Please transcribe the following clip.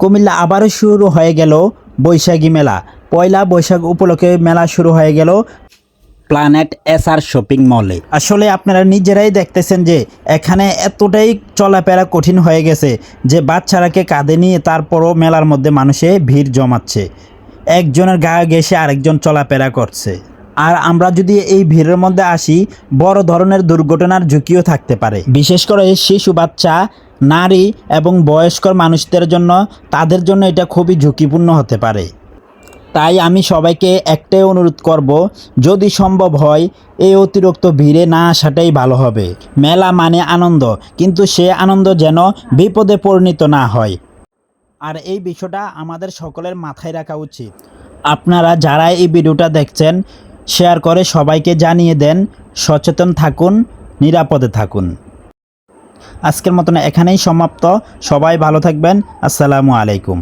কুমিল্লা আবারও শুরু হয়ে গেল বৈশাখী মেলা। পয়লা বৈশাখ উপলক্ষে মেলা শুরু হয়ে গেল প্ল্যানেট এসআর শপিং মলে। আসলে আপনারা নিজেরাই দেখতেছেন যে এখানে এতটাই চলাফেরা কঠিন হয়ে গেছে যে বাচ্চারাকে কাঁধে নিয়ে তারপরও মেলার মধ্যে মানুষে ভিড় জমাচ্ছে। একজনের গায়ে ঘেঁষে আরেকজন চলাফেরা করছে। আর আমরা যদি এই ভিড়ের মধ্যে আসি, বড় ধরনের দুর্ঘটনার ঝুঁকিও থাকতে পারে। বিশেষ করে শিশু, বাচ্চা, নারী এবং বয়স্ক মানুষদের জন্য, তাদের জন্য এটা খুবই ঝুঁকিপূর্ণ হতে পারে। তাই আমি সবাইকে একটাই অনুরোধ করব, যদি সম্ভব হয় এই অতিরিক্ত ভিড়ে না আসাটাই ভালো হবে। মেলা মানে আনন্দ, কিন্তু সে আনন্দ যেন বিপদে পরিণত না হয়। আর এই বিষয়টা আমাদের সকলের মাথায় রাখা উচিত। আপনারা যারা এই ভিডিওটা দেখছেন, শেয়ার করে সবাইকে জানিয়ে দেন। সচেতন থাকুন, নিরাপদে থাকুন। আজকের মতন এখানেই সমাপ্ত। সবাই ভালো থাকবেন। আসসালামু আলাইকুম।